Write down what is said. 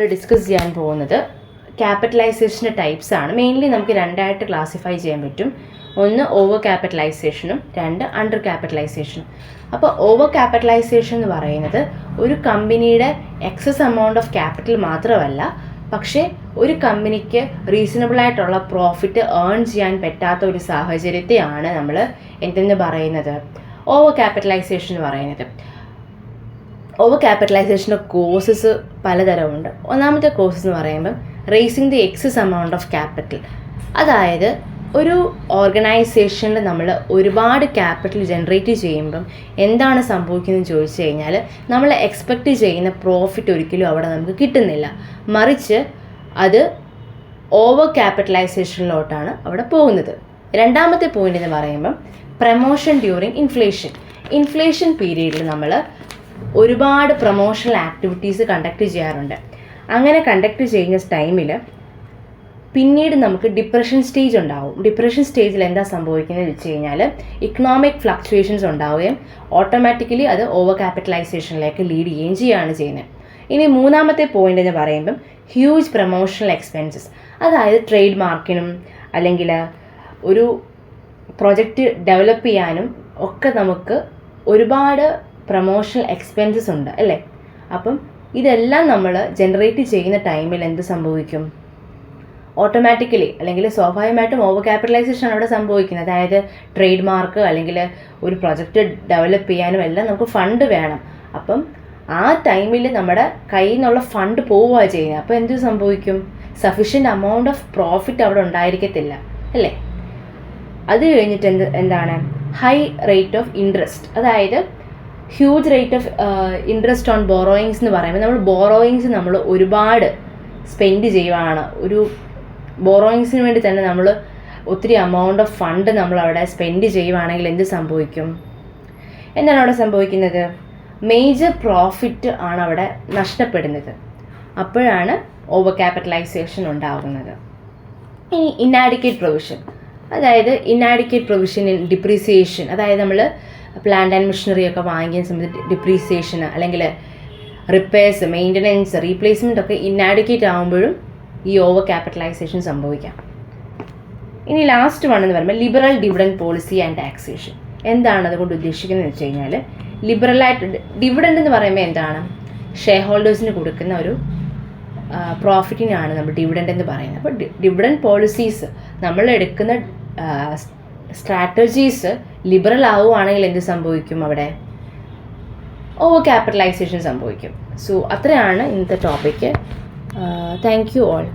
Discuss ചെയ്യാൻ പോകുന്നത് ക്യാപിറ്റലൈസേഷൻ്റെ types ആണ്. മെയിൻലി നമുക്ക് രണ്ടായിട്ട് ക്ലാസിഫൈ ചെയ്യാൻ പറ്റും. ഒന്ന് ഓവർ ക്യാപിറ്റലൈസേഷനും രണ്ട് അണ്ടർ ക്യാപിറ്റലൈസേഷനും. അപ്പോൾ ഓവർ ക്യാപിറ്റലൈസേഷൻ എന്ന് പറയുന്നത് ഒരു കമ്പനിയുടെ എക്സസ് എമൗണ്ട് ഓഫ് ക്യാപിറ്റൽ മാത്രമല്ല, പക്ഷേ ഒരു കമ്പനിക്ക് റീസണബിളായിട്ടുള്ള പ്രോഫിറ്റ് ഏൺ ചെയ്യാൻ പറ്റാത്ത ഒരു സാഹചര്യത്തെയാണ് നമ്മൾ എന്തെന്ന് പറയുന്നത്, ഓവർ ക്യാപിറ്റലൈസേഷൻ എന്ന് പറയുന്നത്. ഓവർ ക്യാപിറ്റലൈസേഷൻ്റെ കോസസ് പലതരമുണ്ട്. ഒന്നാമത്തെ കോസസ് എന്ന് പറയുമ്പം raising the excess amount of capital. അതായത് ഒരു ഓർഗനൈസേഷനിൽ നമ്മൾ ഒരുപാട് ക്യാപിറ്റൽ ജനറേറ്റ് ചെയ്യുമ്പം എന്താണ് സംഭവിക്കുന്നതെന്ന് ചോദിച്ചു കഴിഞ്ഞാൽ നമ്മൾ എക്സ്പെക്റ്റ് ചെയ്യുന്ന പ്രോഫിറ്റ് ഒരിക്കലും അവിടെ നമുക്ക് കിട്ടുന്നില്ല. മറിച്ച് അത് ഓവർ ക്യാപിറ്റലൈസേഷനിലോട്ടാണ് അവിടെ പോകുന്നത്. രണ്ടാമത്തെ പോയിന്റ് എന്ന് പറയുമ്പം പ്രമോഷൻ ഡ്യൂറിങ് ഇൻഫ്ലേഷൻ പീരീഡിൽ നമ്മൾ ഒരുപാട് പ്രൊമോഷണൽ ആക്ടിവിറ്റീസ് കണ്ടക്ട് ചെയ്യാറുണ്ട്. അങ്ങനെ കണ്ടക്ട് ചെയ്യുന്ന ടൈമിൽ പിന്നീട് നമുക്ക് ഡിപ്രഷൻ സ്റ്റേജ് ഉണ്ടാവും. ഡിപ്രഷൻ സ്റ്റേജിൽ എന്താ സംഭവിക്കുന്നത് വെച്ച് കഴിഞ്ഞാൽ ഇക്കണോമിക് ഫ്ലക്ച്വേഷൻസ് ഉണ്ടാവുകയും ഓട്ടോമാറ്റിക്കലി അത് ഓവർ ക്യാപിറ്റലൈസേഷനിലേക്ക് ലീഡ് ചെയ്യുകയും ചെയ്യുകയാണ് ചെയ്യുന്നത്. ഇനി മൂന്നാമത്തെ പോയിന്റ് എന്ന് പറയുമ്പം ഹ്യൂജ് പ്രൊമോഷണൽ എക്സ്പെൻസസ്. അതായത് ട്രേഡ് മാർക്കിനും അല്ലെങ്കിൽ ഒരു പ്രൊജക്റ്റ് ഡെവലപ്പ് ചെയ്യാനും ഒക്കെ നമുക്ക് ഒരുപാട് പ്രൊമോഷണൽ എക്സ്പെൻസസ് ഉണ്ട് അല്ലേ. അപ്പം ഇതെല്ലാം നമ്മൾ ജനറേറ്റ് ചെയ്യുന്ന ടൈമിൽ എന്ത് സംഭവിക്കും, ഓട്ടോമാറ്റിക്കലി അല്ലെങ്കിൽ സ്വാഭാവികമായിട്ടും ഓവർ ക്യാപിറ്റലൈസേഷൻ അവിടെ സംഭവിക്കുന്നത്. അതായത് ട്രേഡ് മാർക്ക് അല്ലെങ്കിൽ ഒരു പ്രൊജക്റ്റ് ഡെവലപ്പ് ചെയ്യാനും എല്ലാം നമുക്ക് ഫണ്ട് വേണം. അപ്പം ആ ടൈമിൽ നമ്മുടെ കയ്യിൽ നിന്നുള്ള ഫണ്ട് പോവുക ചെയ്യുന്നത്. അപ്പോൾ എന്ത് സംഭവിക്കും, സഫീഷ്യൻ്റ് എമൗണ്ട് ഓഫ് പ്രോഫിറ്റ് അവിടെ ഉണ്ടായിരിക്കത്തില്ല അല്ലേ. അത് കഴിഞ്ഞിട്ട് എന്താണ് ഹൈ റേറ്റ് ഓഫ് ഇൻട്രസ്റ്റ്. അതായത് huge rate of interest on borrowings എന്ന് പറയുമ്പോൾ നമ്മൾ ഒരുപാട് സ്പെൻഡ് ചെയ്യുവാണ്. ഒരു ബോറോയിങ്സിന് വേണ്ടി തന്നെ നമ്മൾ ഒത്തിരി എമൗണ്ട് ഓഫ് ഫണ്ട് നമ്മളവിടെ സ്പെൻഡ് ചെയ്യുവാണെങ്കിൽ എന്ത് സംഭവിക്കും, എന്താണ് അവിടെ സംഭവിക്കുന്നത്, മേജർ പ്രോഫിറ്റ് ആണ് അവിടെ നഷ്ടപ്പെടുന്നത്. അപ്പോഴാണ് ഓവർ ക്യാപിറ്റലൈസേഷൻ ഉണ്ടാകുന്നത്. ഇനി ഇന്നാഡിക്വേറ്റ് പ്രൊവിഷൻ. അതായത് ഇന്നാഡിക്വേറ്റ് പ്രൊവിഷൻ ഇൻ ഡിപ്രീസിയേഷൻ. അതായത് നമ്മൾ പ്ലാന്റ് ആൻഡ് മെഷീനറി ഒക്കെ വാങ്ങിക്കുന്ന സമയത്ത് ഡിപ്രീസിയേഷന് അല്ലെങ്കിൽ റിപ്പയർസ്, മെയിൻ്റനൻസ്, റീപ്ലേസ്മെൻ്റ് ഒക്കെ ഇന്നാഡിക്വേറ്റ് ആകുമ്പോഴും ഈ ഓവർ ക്യാപിറ്റലൈസേഷൻ സംഭവിക്കാം. ഇനി ലാസ്റ്റ് വൺ എന്ന് പറയുമ്പോൾ liberal dividend policy and taxation. എന്താണ് അതുകൊണ്ട് ഉദ്ദേശിക്കുന്നത് വെച്ച് കഴിഞ്ഞാൽ ലിബറലായിട്ട് ഡിവിഡൻഡ് എന്ന് പറയുമ്പോൾ എന്താണ്, ഷെയർ ഹോൾഡേഴ്സിന് കൊടുക്കുന്ന ഒരു പ്രോഫിറ്റിനാണ് നമ്മൾ ഡിവിഡൻഡ് എന്ന് പറയുന്നത്. അപ്പോൾ ഡിവിഡൻഡ് പോളിസീസ് നമ്മൾ എടുക്കുന്ന സ്ട്രാറ്റജീസ് ലിബറൽ ആവുകയാണെങ്കിൽ എന്ത് സംഭവിക്കും, അവിടെ ഓവർ ക്യാപിറ്റലൈസേഷൻ സംഭവിക്കും. സോ അത്രയാണ് ഇന്നത്തെ ടോപ്പിക്ക്. Thank you all.